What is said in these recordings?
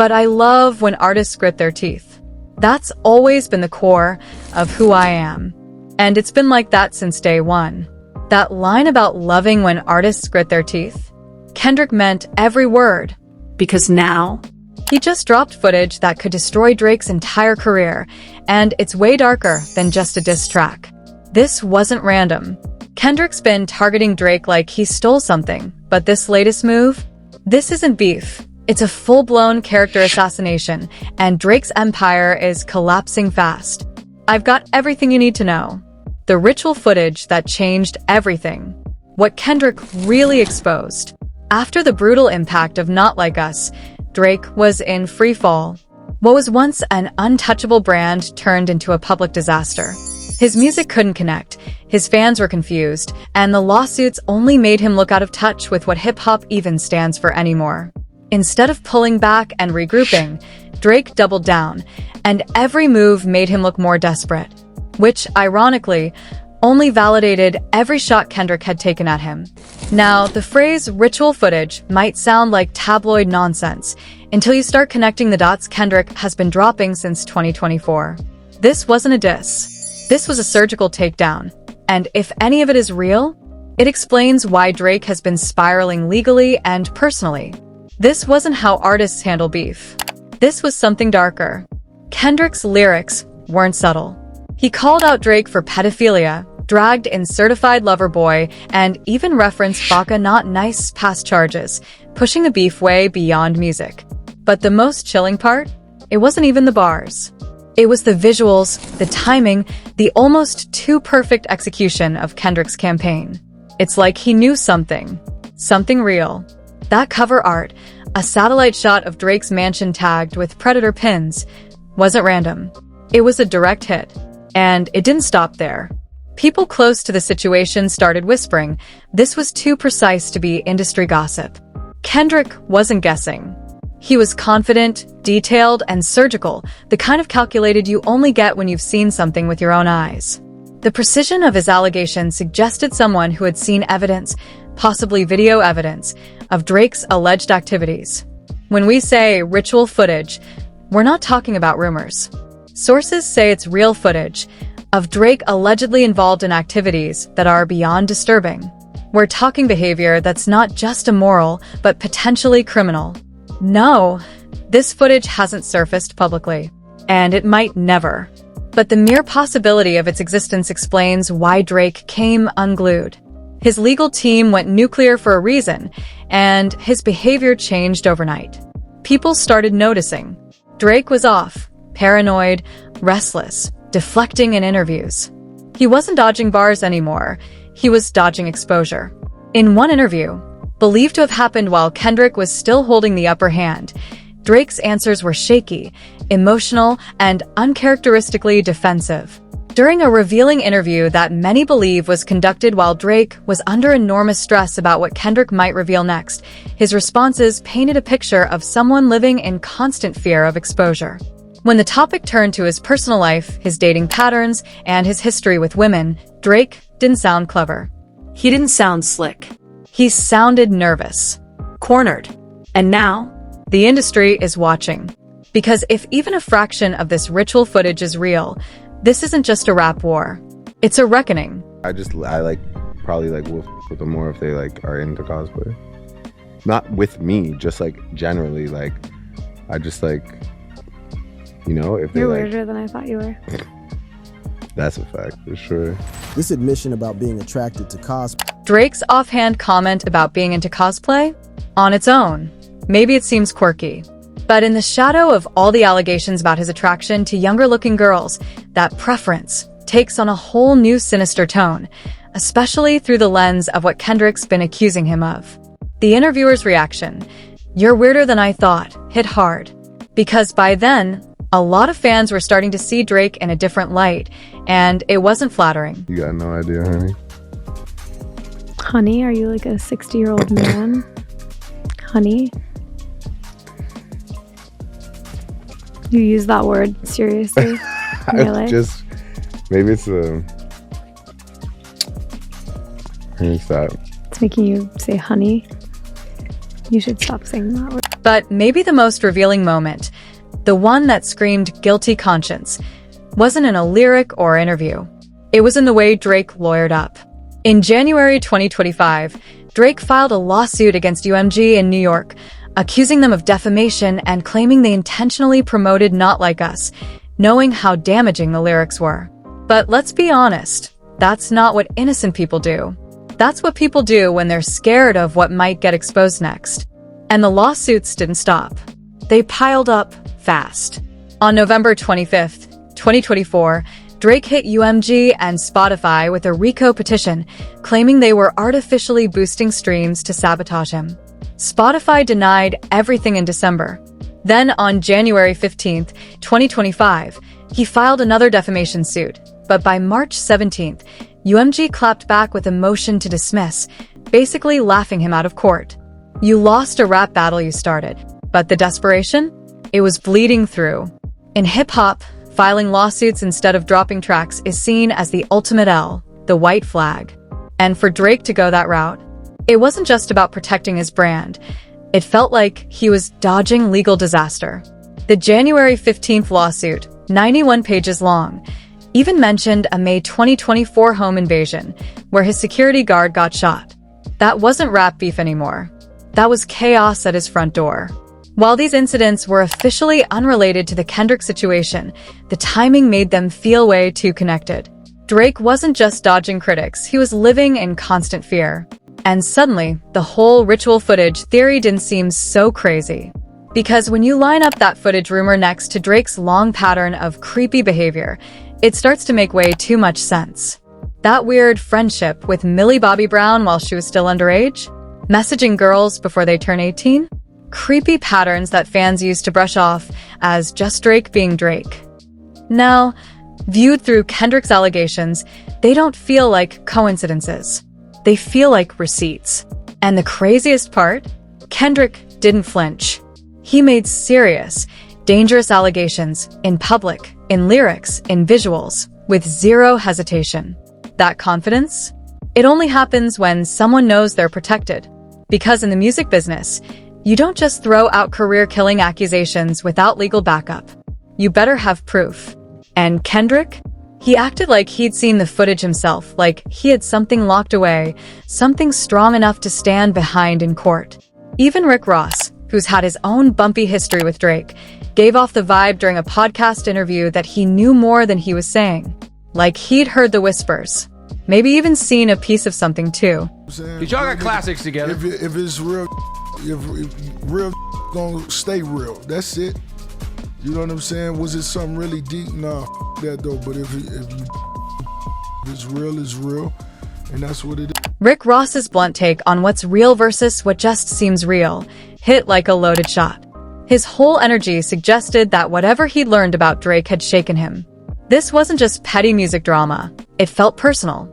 But I love when artists grit their teeth. That's always been the core of who I am. And it's been like that since day one. That line about loving when artists grit their teeth? Kendrick meant every word. Because now, he just dropped footage that could destroy Drake's entire career, and it's way darker than just a diss track. This wasn't random. Kendrick's been targeting Drake like he stole something, but this latest move? This isn't beef. It's a full-blown character assassination, and Drake's empire is collapsing fast. I've got everything you need to know. The ritual footage that changed everything. What Kendrick really exposed. After the brutal impact of Not Like Us, Drake was in free fall. What was once an untouchable brand turned into a public disaster. His music couldn't connect, his fans were confused, and the lawsuits only made him look out of touch with what hip-hop even stands for anymore. Instead of pulling back and regrouping, Drake doubled down, and every move made him look more desperate. Which, ironically, only validated every shot Kendrick had taken at him. Now, the phrase ritual footage might sound like tabloid nonsense until you start connecting the dots Kendrick has been dropping since 2024. This wasn't a diss. This was a surgical takedown. And if any of it is real, it explains why Drake has been spiraling legally and personally. This wasn't how artists handle beef. This was something darker. Kendrick's lyrics weren't subtle. He called out Drake for pedophilia, dragged in Certified Lover Boy, and even referenced Baka Not Nice past charges, pushing the beef way beyond music. But the most chilling part? It wasn't even the bars. It was the visuals, the timing, the almost too perfect execution of Kendrick's campaign. It's like he knew something real. That cover art, a satellite shot of Drake's mansion tagged with Predator pins, wasn't random. It was a direct hit. And it didn't stop there. People close to the situation started whispering this was too precise to be industry gossip. Kendrick wasn't guessing. He was confident, detailed, and surgical, the kind of calculated you only get when you've seen something with your own eyes. The precision of his allegations suggested someone who had seen evidence, possibly video evidence, of Drake's alleged activities. When we say ritual footage, we're not talking about rumors. Sources say it's real footage of Drake allegedly involved in activities that are beyond disturbing. We're talking behavior that's not just immoral, but potentially criminal. No, this footage hasn't surfaced publicly, and it might never. But the mere possibility of its existence explains why Drake came unglued. His legal team went nuclear for a reason, and his behavior changed overnight. People started noticing. Drake was off. Paranoid, restless, deflecting in interviews. He wasn't dodging bars anymore, he was dodging exposure. In one interview, believed to have happened while Kendrick was still holding the upper hand, Drake's answers were shaky, emotional, and uncharacteristically defensive. During a revealing interview that many believe was conducted while Drake was under enormous stress about what Kendrick might reveal next, his responses painted a picture of someone living in constant fear of exposure. When the topic turned to his personal life, his dating patterns, and his history with women, Drake didn't sound clever. He didn't sound slick. He sounded nervous, cornered. And now, the industry is watching. Because if even a fraction of this ritual footage is real, this isn't just a rap war. It's a reckoning. I probably will with them more if they are into cosplay. Not with me, just generally I just if You're weirder than I thought you were. That's a fact, for sure. This admission about being attracted to cosplay. Drake's offhand comment about being into cosplay? On its own, maybe it seems quirky. But in the shadow of all the allegations about his attraction to younger-looking girls, that preference takes on a whole new sinister tone, especially through the lens of what Kendrick's been accusing him of. The interviewer's reaction, "You're weirder than I thought," hit hard. Because by then, a lot of fans were starting to see Drake in a different light, and it wasn't flattering. You got no idea, honey. Honey, are you like a 60-year-old man? Honey? You use that word seriously in your life? Maybe it's a... Stop. It's making you say honey. You should stop saying that word. But maybe the most revealing moment, the one that screamed guilty conscience, wasn't in a lyric or interview. It was in the way Drake lawyered up. In January 2025, Drake filed a lawsuit against UMG in New York, accusing them of defamation and claiming they intentionally promoted Not Like Us, knowing how damaging the lyrics were. But let's be honest, that's not what innocent people do. That's what people do when they're scared of what might get exposed next. And the lawsuits didn't stop. They piled up fast. On November 25th, 2024, Drake hit UMG and Spotify with a RICO petition, claiming they were artificially boosting streams to sabotage him. Spotify denied everything in December. Then on January 15th, 2025, he filed another defamation suit, but by March 17th, UMG clapped back with a motion to dismiss, basically laughing him out of court. You lost a rap battle you started, but the desperation? It was bleeding through. In hip-hop, filing lawsuits instead of dropping tracks is seen as the ultimate L, the white flag. And for Drake to go that route, it wasn't just about protecting his brand. It felt like he was dodging legal disaster. The January 15th lawsuit, 91 pages long, even mentioned a May 2024 home invasion, where his security guard got shot. That wasn't rap beef anymore. That was chaos at his front door. While these incidents were officially unrelated to the Kendrick situation, the timing made them feel way too connected. Drake wasn't just dodging critics, he was living in constant fear. And suddenly, the whole ritual footage theory didn't seem so crazy. Because when you line up that footage rumor next to Drake's long pattern of creepy behavior, it starts to make way too much sense. That weird friendship with Millie Bobby Brown while she was still underage? Messaging girls before they turn 18? Creepy patterns that fans used to brush off as just Drake being Drake. Now, viewed through Kendrick's allegations, they don't feel like coincidences. They feel like receipts. And the craziest part? Kendrick didn't flinch. He made serious, dangerous allegations in public, in lyrics, in visuals, with zero hesitation. That confidence? It only happens when someone knows they're protected. Because in the music business, you don't just throw out career-killing accusations without legal backup. You better have proof. And Kendrick? He acted like he'd seen the footage himself, like he had something locked away, something strong enough to stand behind in court. Even Rick Ross, who's had his own bumpy history with Drake, gave off the vibe during a podcast interview that he knew more than he was saying. Like he'd heard the whispers. Maybe even seen a piece of something too. Y'all got classics together. If it's real, if real gonna stay real, that's it. You know what I'm saying? Was it something really deep? Nah, that though. But if it's real, it's real, and that's what it is. Rick Ross's blunt take on what's real versus what just seems real hit like a loaded shot. His whole energy suggested that whatever he'd learned about Drake had shaken him. This wasn't just petty music drama. It felt personal.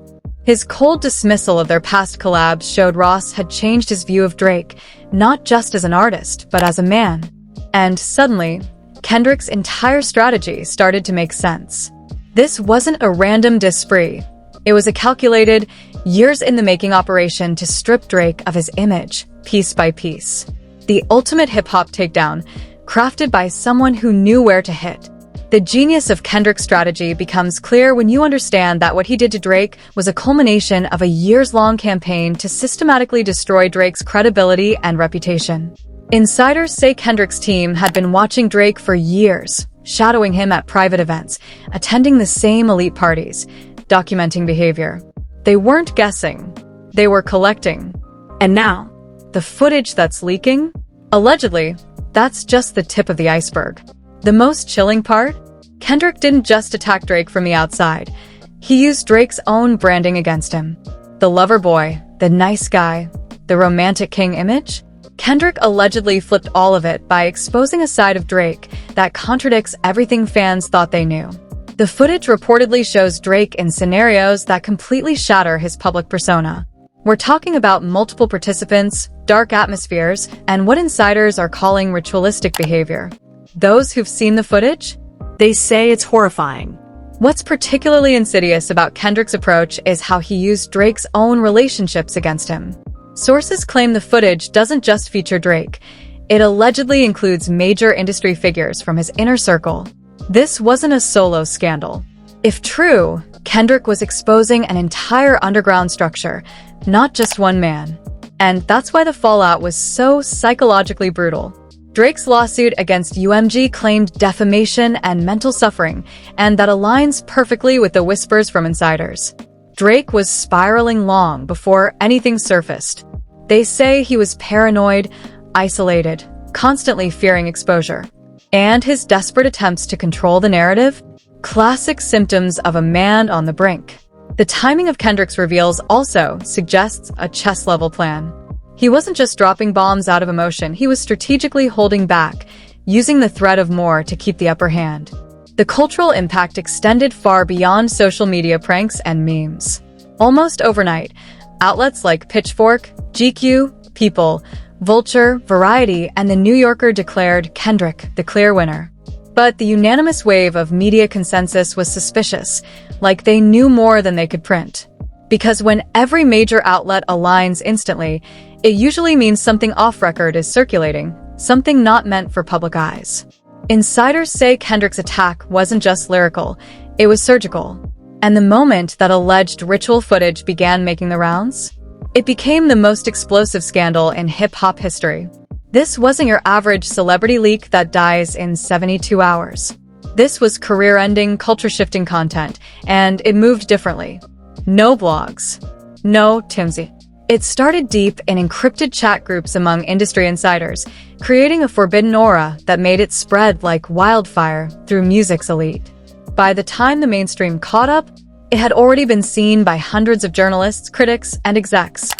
His cold dismissal of their past collabs showed Ross had changed his view of Drake, not just as an artist, but as a man. And suddenly, Kendrick's entire strategy started to make sense. This wasn't a random diss spree. It was a calculated, years-in-the-making operation to strip Drake of his image, piece by piece. The ultimate hip-hop takedown, crafted by someone who knew where to hit. The genius of Kendrick's strategy becomes clear when you understand that what he did to Drake was a culmination of a years-long campaign to systematically destroy Drake's credibility and reputation. Insiders say Kendrick's team had been watching Drake for years, shadowing him at private events, attending the same elite parties, documenting behavior. They weren't guessing. They were collecting. And now, the footage that's leaking? Allegedly, that's just the tip of the iceberg. The most chilling part? Kendrick didn't just attack Drake from the outside. He used Drake's own branding against him. The lover boy, the nice guy, the romantic king image? Kendrick allegedly flipped all of it by exposing a side of Drake that contradicts everything fans thought they knew. The footage reportedly shows Drake in scenarios that completely shatter his public persona. We're talking about multiple participants, dark atmospheres, and what insiders are calling ritualistic behavior. Those who've seen the footage? They say it's horrifying. What's particularly insidious about Kendrick's approach is how he used Drake's own relationships against him. Sources claim the footage doesn't just feature Drake. It allegedly includes major industry figures from his inner circle. This wasn't a solo scandal. If true, Kendrick was exposing an entire underground structure, not just one man. And that's why the fallout was so psychologically brutal. Drake's lawsuit against UMG claimed defamation and mental suffering, and that aligns perfectly with the whispers from insiders. Drake was spiraling long before anything surfaced. They say he was paranoid, isolated, constantly fearing exposure. And his desperate attempts to control the narrative? Classic symptoms of a man on the brink. The timing of Kendrick's reveals also suggests a chess-level plan. He wasn't just dropping bombs out of emotion, he was strategically holding back, using the threat of more to keep the upper hand. The cultural impact extended far beyond social media pranks and memes. Almost overnight, outlets like Pitchfork, GQ, People, Vulture, Variety, and The New Yorker declared Kendrick the clear winner. But the unanimous wave of media consensus was suspicious, like they knew more than they could print. Because when every major outlet aligns instantly, it usually means something off-record is circulating, something not meant for public eyes. Insiders say Kendrick's attack wasn't just lyrical, it was surgical. And the moment that alleged ritual footage began making the rounds, it became the most explosive scandal in hip-hop history. This wasn't your average celebrity leak that dies in 72 hours. This was career-ending, culture-shifting content, and it moved differently. No blogs. No Timsy. It started deep in encrypted chat groups among industry insiders, creating a forbidden aura that made it spread like wildfire through music's elite. By the time the mainstream caught up, it had already been seen by hundreds of journalists, critics, and execs.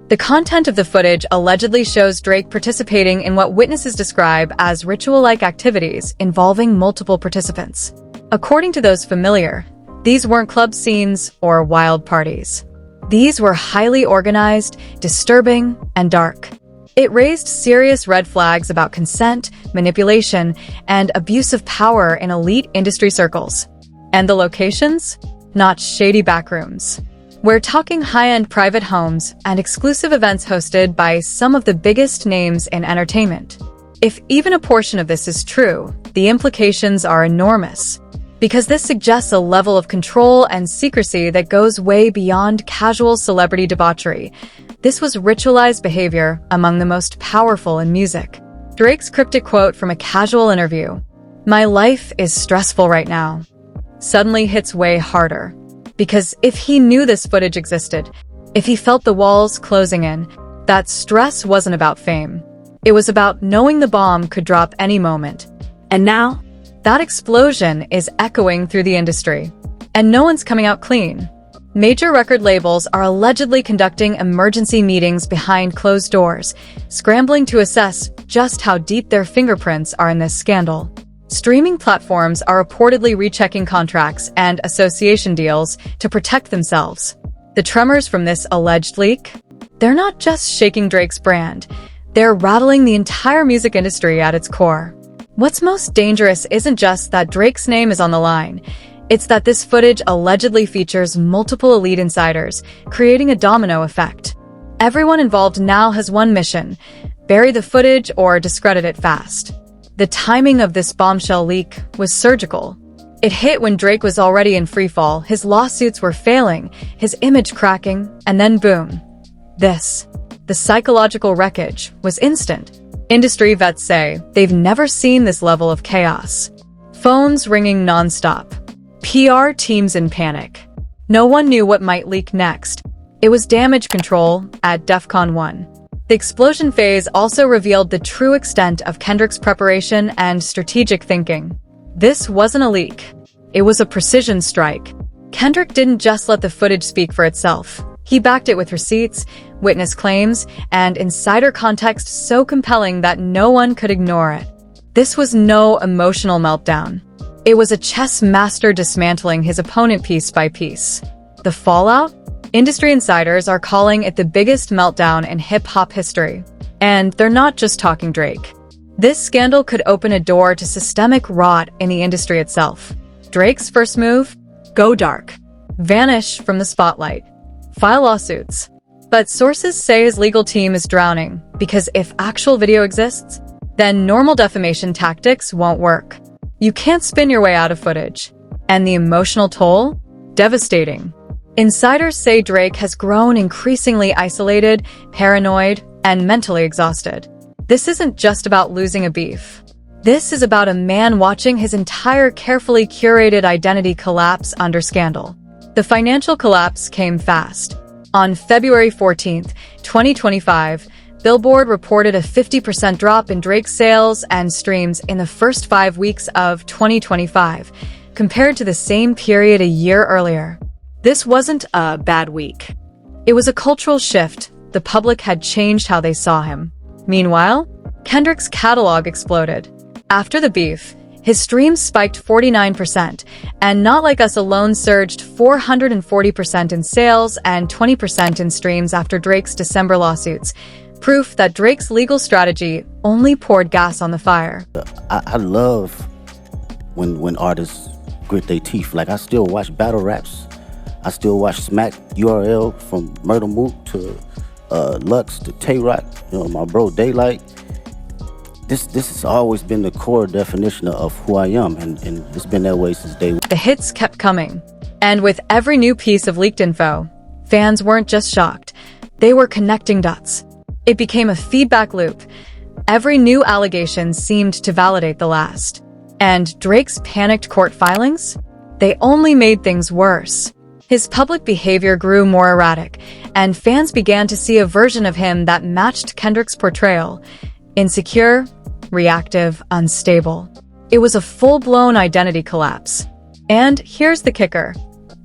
The content of the footage allegedly shows Drake participating in what witnesses describe as ritual-like activities involving multiple participants. According to those familiar, these weren't club scenes or wild parties. These were highly organized, disturbing, and dark. It raised serious red flags about consent, manipulation, and abuse of power in elite industry circles. And the locations? Not shady backrooms. We're talking high-end private homes and exclusive events hosted by some of the biggest names in entertainment. If even a portion of this is true, the implications are enormous. Because this suggests a level of control and secrecy that goes way beyond casual celebrity debauchery. This was ritualized behavior among the most powerful in music. Drake's cryptic quote from a casual interview, "My life is stressful right now," suddenly hits way harder. Because if he knew this footage existed, if he felt the walls closing in, that stress wasn't about fame. It was about knowing the bomb could drop any moment. And now, that explosion is echoing through the industry. And no one's coming out clean. Major record labels are allegedly conducting emergency meetings behind closed doors, scrambling to assess just how deep their fingerprints are in this scandal. Streaming platforms are reportedly rechecking contracts and association deals to protect themselves. The tremors from this alleged leak? They're not just shaking Drake's brand, they're rattling the entire music industry at its core. What's most dangerous isn't just that Drake's name is on the line, it's that this footage allegedly features multiple elite insiders, creating a domino effect. Everyone involved now has one mission: bury the footage or discredit it fast. The timing of this bombshell leak was surgical. It hit when Drake was already in freefall, his lawsuits were failing, his image cracking, and then boom. This. The psychological wreckage was instant. Industry vets say they've never seen this level of chaos. Phones ringing nonstop. PR teams in panic. No one knew what might leak next. It was damage control at DEFCON 1. The explosion phase also revealed the true extent of Kendrick's preparation and strategic thinking. This wasn't a leak. It was a precision strike. Kendrick didn't just let the footage speak for itself. He backed it with receipts, witness claims, and insider context so compelling that no one could ignore it. This was no emotional meltdown. It was a chess master dismantling his opponent piece by piece. The fallout? Industry insiders are calling it the biggest meltdown in hip-hop history. And they're not just talking Drake. This scandal could open a door to systemic rot in the industry itself. Drake's first move? Go dark. Vanish from the spotlight. File lawsuits. But sources say his legal team is drowning, because if actual video exists, then normal defamation tactics won't work. You can't spin your way out of footage. And the emotional toll? Devastating. Insiders say Drake has grown increasingly isolated, paranoid, and mentally exhausted. This isn't just about losing a beef. This is about a man watching his entire carefully curated identity collapse under scandal. The financial collapse came fast. On February 14th, 2025, Billboard reported a 50% drop in Drake's sales and streams in the first 5 weeks of 2025, compared to the same period a year earlier. This wasn't a bad week. It was a cultural shift. The public had changed how they saw him. Meanwhile, Kendrick's catalog exploded. After the beef, his streams spiked 49%, and Not Like Us alone surged 440% in sales and 20% in streams after Drake's December lawsuits, proof that Drake's legal strategy only poured gas on the fire. I love when artists grit their teeth. Like, I still watch battle raps. I still watch Smack URL from Murder Mook to Lux to Tay-Rock, my bro Daylight. This has always been the core definition of who I am, and it's been that way since day one. The hits kept coming, and with every new piece of leaked info, fans weren't just shocked, they were connecting dots. It became a feedback loop. Every new allegation seemed to validate the last. And Drake's panicked court filings? They only made things worse. His public behavior grew more erratic, and fans began to see a version of him that matched Kendrick's portrayal. Insecure, reactive, unstable. It was a full-blown identity collapse. And here's the kicker.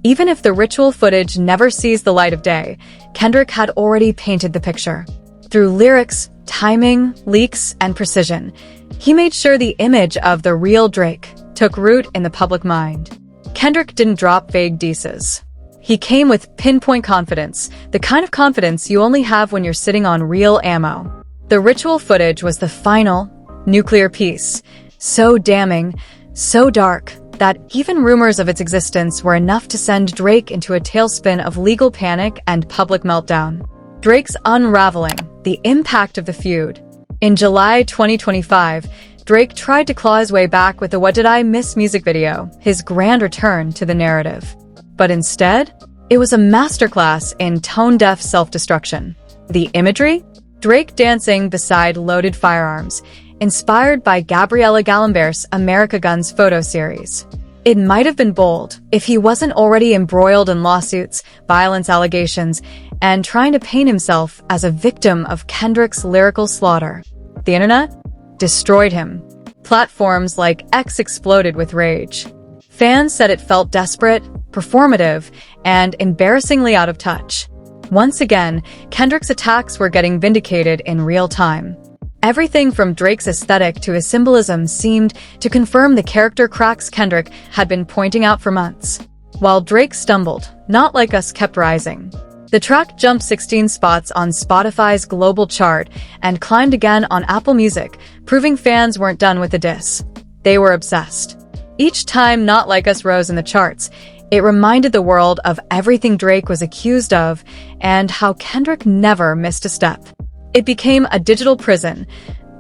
Even if the ritual footage never sees the light of day, Kendrick had already painted the picture. Through lyrics, timing, leaks, and precision, he made sure the image of the real Drake took root in the public mind. Kendrick didn't drop vague dices. He came with pinpoint confidence, the kind of confidence you only have when you're sitting on real ammo. The ritual footage was the final, nuclear piece, so damning, so dark, that even rumors of its existence were enough to send Drake into a tailspin of legal panic and public meltdown. Drake's unraveling, the impact of the feud. In July 2025, Drake tried to claw his way back with the What Did I Miss music video, his grand return to the narrative. But instead, it was a masterclass in tone-deaf self-destruction. The imagery? Drake dancing beside loaded firearms, inspired by Gabriella Galimbert's America Guns photo series. It might have been bold if he wasn't already embroiled in lawsuits, violence allegations, and trying to paint himself as a victim of Kendrick's lyrical slaughter. The internet destroyed him. Platforms like X exploded with rage. Fans said it felt desperate, performative, and embarrassingly out of touch. Once again, Kendrick's attacks were getting vindicated in real time. Everything from Drake's aesthetic to his symbolism seemed to confirm the character cracks Kendrick had been pointing out for months. While Drake stumbled, Not Like Us kept rising. The track jumped 16 spots on Spotify's global chart and climbed again on Apple Music, proving fans weren't done with the diss. They were obsessed. Each time Not Like Us rose in the charts, it reminded the world of everything Drake was accused of and how Kendrick never missed a step. It became a digital prison,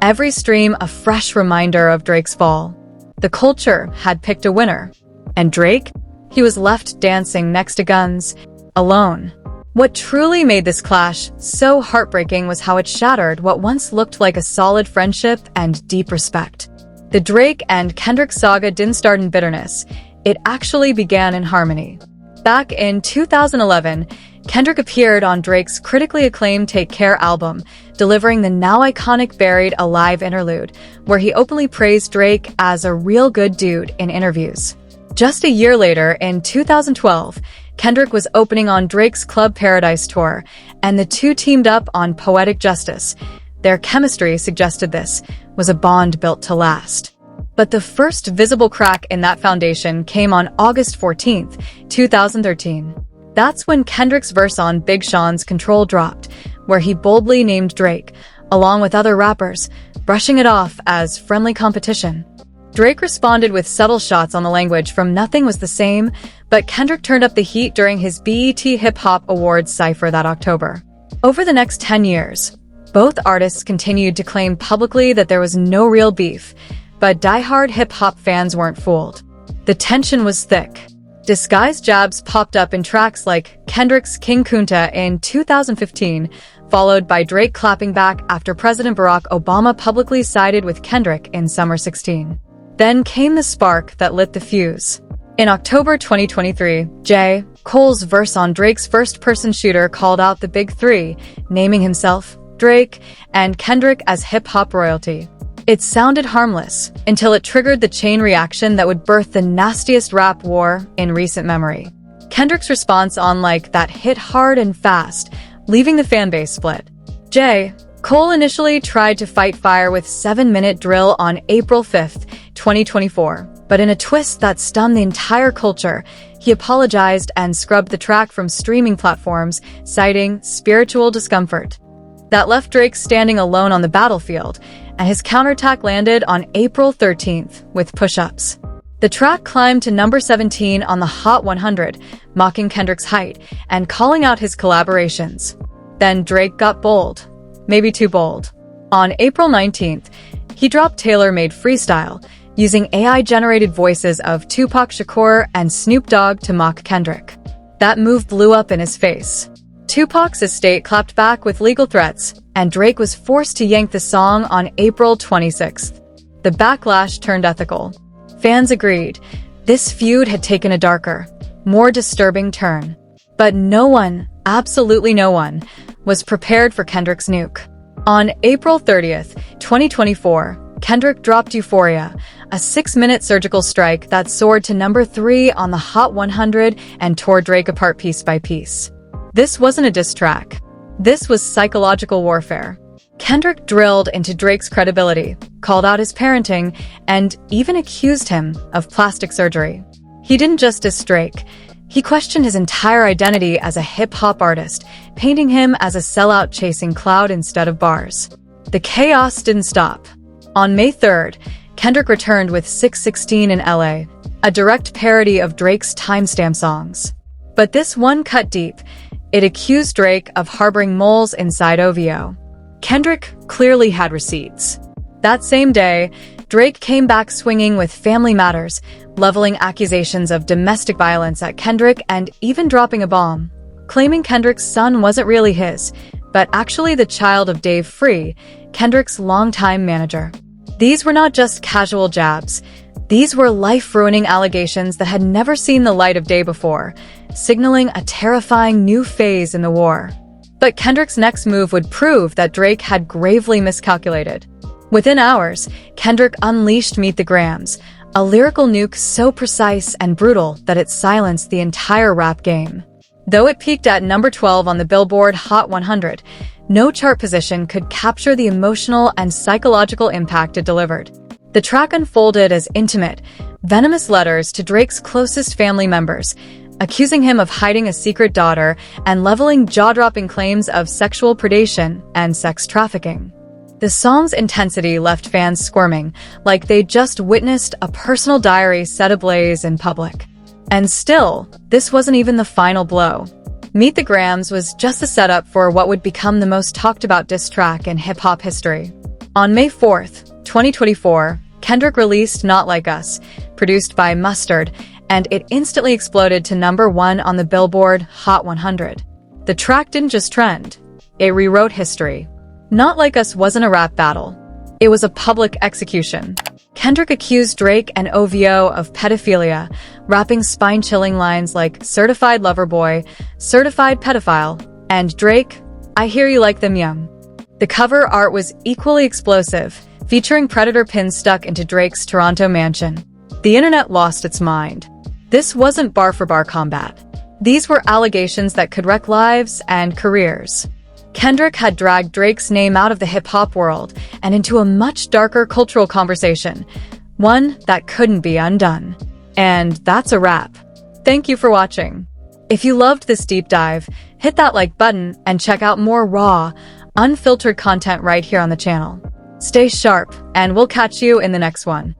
every stream a fresh reminder of Drake's fall. The culture had picked a winner. And Drake? He was left dancing next to guns, alone. What truly made this clash so heartbreaking was how it shattered what once looked like a solid friendship and deep respect. The Drake and Kendrick saga didn't start in bitterness. It actually began in harmony. Back in 2011, Kendrick appeared on Drake's critically acclaimed Take Care album, delivering the now iconic Buried Alive interlude, where he openly praised Drake as a real good dude in interviews. Just a year later, in 2012, Kendrick was opening on Drake's Club Paradise tour, and the two teamed up on Poetic Justice. Their chemistry suggested this was a bond built to last. But the first visible crack in that foundation came on August 14th, 2013. That's when Kendrick's verse on Big Sean's Control dropped, where he boldly named Drake, along with other rappers, brushing it off as friendly competition. Drake responded with subtle shots on the language from Nothing Was the Same, but Kendrick turned up the heat during his BET Hip Hop Awards cypher that October. Over the next 10 years, Both artists continued to claim publicly that there was no real beef, but diehard hip-hop fans weren't fooled. The tension was thick. Disguised jabs popped up in tracks like Kendrick's King Kunta in 2015, followed by Drake clapping back after President Barack Obama publicly sided with Kendrick in summer 16. Then came the spark that lit the fuse. In October 2023, J. Cole's verse on Drake's first-person shooter called out the Big Three, naming himself, Drake, and Kendrick as hip-hop royalty. It sounded harmless, until it triggered the chain reaction that would birth the nastiest rap war in recent memory. Kendrick's response on like that hit hard and fast, leaving the fanbase split. J. Cole initially tried to fight fire with 7-minute drill on April 5, 2024, but in a twist that stunned the entire culture, he apologized and scrubbed the track from streaming platforms, citing spiritual discomfort. That left Drake standing alone on the battlefield, and his counterattack landed on April 13th with push-ups. The track climbed to number 17 on the Hot 100, mocking Kendrick's height and calling out his collaborations. Then Drake got bold. Maybe too bold. On April 19th, he dropped Tailor-Made Freestyle, using AI-generated voices of Tupac Shakur and Snoop Dogg to mock Kendrick. That move blew up in his face. Tupac's estate clapped back with legal threats, and Drake was forced to yank the song on April 26th. The backlash turned ethical. Fans agreed. This feud had taken a darker, more disturbing turn. But no one, absolutely no one, was prepared for Kendrick's nuke. On April 30th, 2024, Kendrick dropped Euphoria, a 6-minute surgical strike that soared to number 3 on the Hot 100 and tore Drake apart piece by piece. This wasn't a diss track. This was psychological warfare. Kendrick drilled into Drake's credibility, called out his parenting, and even accused him of plastic surgery. He didn't just diss Drake. He questioned his entire identity as a hip-hop artist, painting him as a sellout chasing clout instead of bars. The chaos didn't stop. On May 3rd, Kendrick returned with 616 in LA, a direct parody of Drake's timestamp songs. But this one cut deep. It accused Drake of harboring moles inside OVO. Kendrick clearly had receipts. That same day, Drake came back swinging with Family Matters, leveling accusations of domestic violence at Kendrick and even dropping a bomb, claiming Kendrick's son wasn't really his, but actually the child of Dave Free, Kendrick's longtime manager. These were not just casual jabs. These were life-ruining allegations that had never seen the light of day before, signaling a terrifying new phase in the war. But Kendrick's next move would prove that Drake had gravely miscalculated. Within hours, Kendrick unleashed Meet the Grams, a lyrical nuke so precise and brutal that it silenced the entire rap game. Though it peaked at number 12 on the Billboard Hot 100, no chart position could capture the emotional and psychological impact it delivered. The track unfolded as intimate, venomous letters to Drake's closest family members, accusing him of hiding a secret daughter and leveling jaw-dropping claims of sexual predation and sex trafficking. The song's intensity left fans squirming, like they'd just witnessed a personal diary set ablaze in public. And still, this wasn't even the final blow. Meet the Grams was just a setup for what would become the most talked-about diss track in hip-hop history. On May 4th, 2024, Kendrick released Not Like Us, produced by Mustard, and it instantly exploded to number 1 on the Billboard Hot 100. The track didn't just trend, it rewrote history. Not Like Us wasn't a rap battle. It was a public execution. Kendrick accused Drake and OVO of pedophilia, rapping spine-chilling lines like certified lover boy, certified pedophile, and Drake, I hear you like them young. The cover art was equally explosive, featuring predator pins stuck into Drake's Toronto mansion. The internet lost its mind. This wasn't bar-for-bar combat. These were allegations that could wreck lives and careers. Kendrick had dragged Drake's name out of the hip-hop world and into a much darker cultural conversation, one that couldn't be undone. And that's a wrap. Thank you for watching. If you loved this deep dive, hit that like button and check out more raw, unfiltered content right here on the channel. Stay sharp, and we'll catch you in the next one.